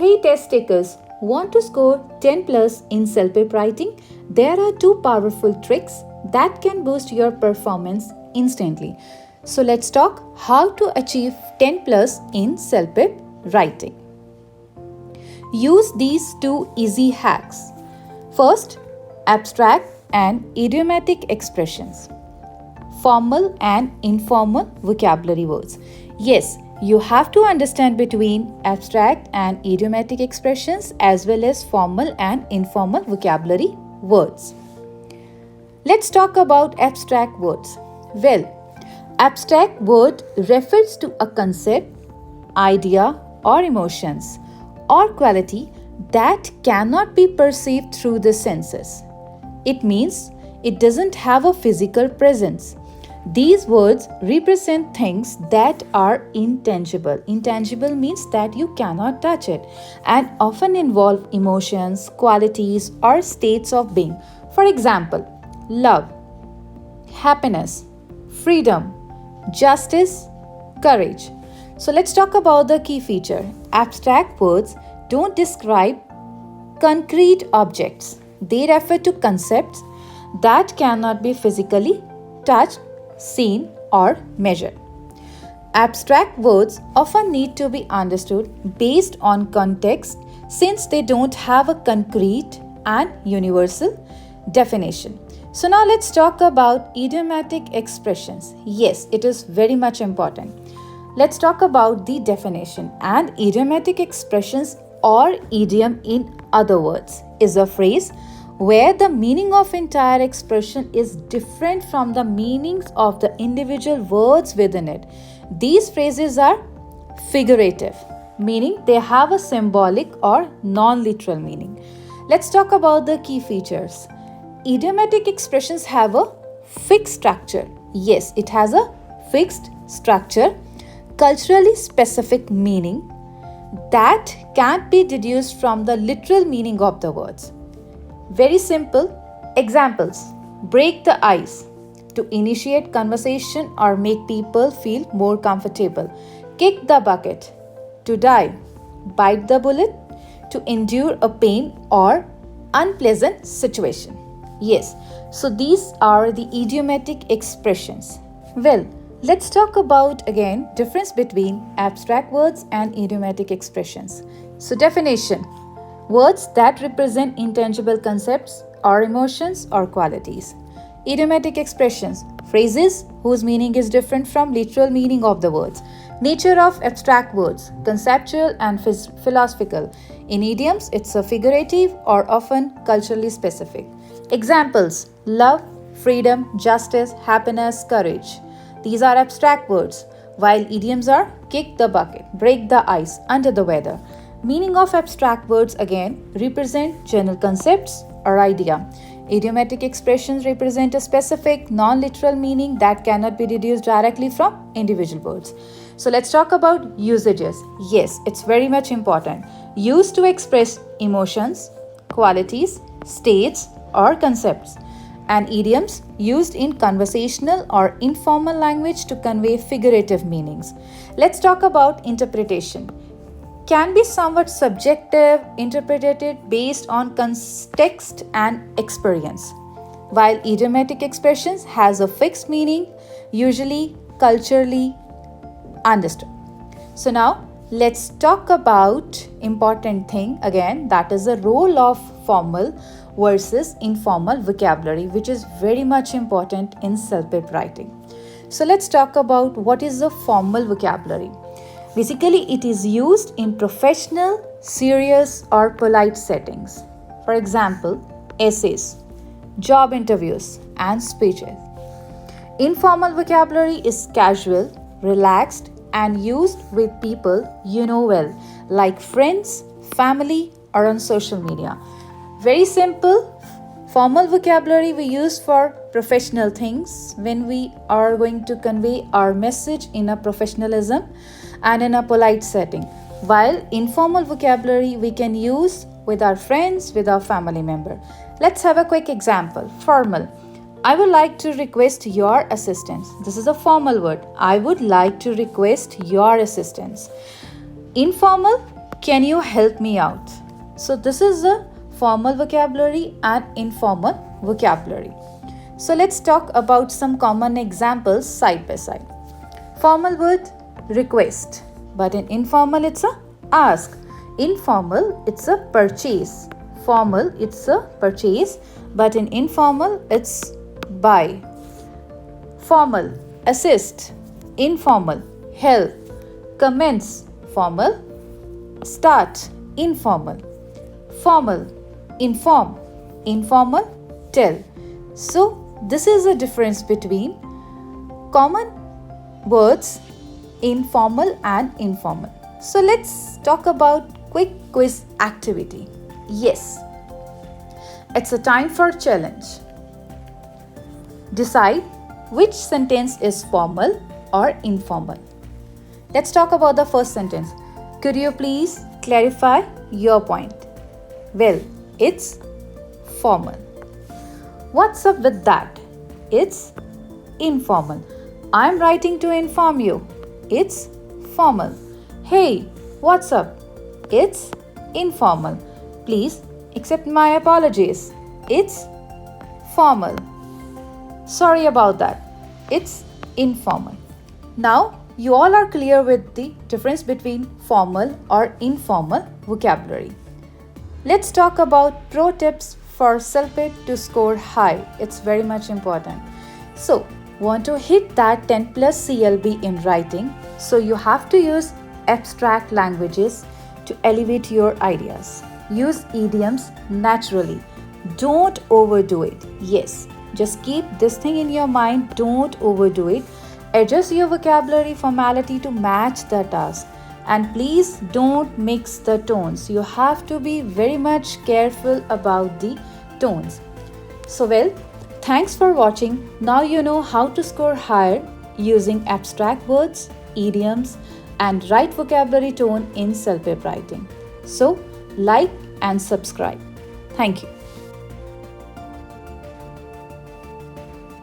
Hey test takers, want to score 10 plus in CELPIP writing? There are two powerful tricks that can boost your performance instantly. So let's talk how to achieve 10 plus in CELPIP writing. Use these two easy hacks. First, abstract and idiomatic expressions. Formal and informal vocabulary words. Yes, you have to understand between abstract and idiomatic expressions as well as formal and informal vocabulary words. Let's talk about abstract words. Well, abstract word refers to a concept, idea or emotions or quality that cannot be perceived through the senses. It means it doesn't have a physical presence. These words represent things that are intangible. Intangible means that you cannot touch it and often involve emotions, qualities, or states of being. For example, love, happiness, freedom, justice, courage. So let's talk about the key feature. Abstract words don't describe concrete objects. They refer to concepts that cannot be physically touched, seen, or measured. Abstract words often need to be understood based on context since they don't have a concrete and universal definition. So now let's talk about idiomatic expressions. Yes, it is very much important. Let's talk about the definition. And idiomatic expressions or idiom, in other words, is a phrase where the meaning of entire expression is different from the meanings of the individual words within it. These phrases are figurative, meaning they have a symbolic or non-literal meaning. Let's talk about the key features. Idiomatic expressions have a fixed structure. Yes, it has a fixed structure, culturally specific meaning that can't be deduced from the literal meaning of the words. Very simple examples. Break the ice, to initiate conversation or make people feel more comfortable. Kick the bucket, to die. Bite the bullet, to endure a pain or unpleasant situation. Yes, so these are the idiomatic expressions. Well, let's talk about again difference between abstract words and idiomatic expressions. So definition. Words that represent intangible concepts or emotions or qualities. Idiomatic expressions, phrases whose meaning is different from literal meaning of the words. Nature of abstract words, conceptual and philosophical. In idioms, it's a figurative or often culturally specific. Examples: love, freedom, justice, happiness, courage. These are abstract words, while idioms are kick the bucket, break the ice, under the weather. Meaning of abstract words again represent general concepts or idea. Idiomatic expressions represent a specific non-literal meaning that cannot be deduced directly from individual words. So let's talk about usages. Yes, it's very much important. Used to express emotions, qualities, states, or concepts. And idioms used in conversational or informal language to convey figurative meanings. Let's talk about interpretation. Can be somewhat subjective, interpreted based on context and experience, while idiomatic expressions has a fixed meaning, usually culturally understood. So now let's talk about important thing again, that is the role of formal versus informal vocabulary, which is very much important in CELPIP writing. So let's talk about what is the formal vocabulary. Basically, it is used in professional, serious, or polite settings. For example, essays, job interviews, and speeches. Informal vocabulary is casual, relaxed, and used with people you know well, like friends, family, or on social media. Very simple. Formal vocabulary we use for professional things when we are going to convey our message in a professionalism and in a polite setting, while informal vocabulary we can use with our friends, with our family member. Let's have a quick example. Formal. I would like to request your assistance. This is a formal word. I would like to request your assistance. Informal. Can you help me out? So this is the formal vocabulary and informal vocabulary. So let's talk about some common examples side by side. Formal word, request, but in informal it's a ask. Informal, it's a purchase. Formal, it's a purchase, but in informal it's buy. Formal, assist. Informal, help. Commence, formal. Start, informal. Formal, inform. Informal, tell. So this is the difference between common words in formal and informal. So let's talk about quick quiz activity. Yes, it's a time for challenge. Decide which sentence is formal or informal. Let's talk about the first sentence. Could you please clarify your point? Well, it's formal. What's up with that? It's informal. I'm writing to inform you. It's formal. Hey, what's up? It's informal. Please accept my apologies. It's formal. Sorry about that. It's informal. Now, you all are clear with the difference between formal or informal vocabulary. Let's talk about pro tips for CELPIP to score high. It's very much important. So, want to hit that 10 plus CLB in writing? So you have to use abstract languages to elevate your ideas. Use idioms naturally. Don't overdo it. Yes, just keep this thing in your mind. Don't overdo it. Adjust your vocabulary formality to match the task. And please don't mix the tones. You have to be very much careful about the tones. So well, thanks for watching. Now you know how to score higher using abstract words, idioms, and right vocabulary tone in CELPIP writing. So like and subscribe. Thank you.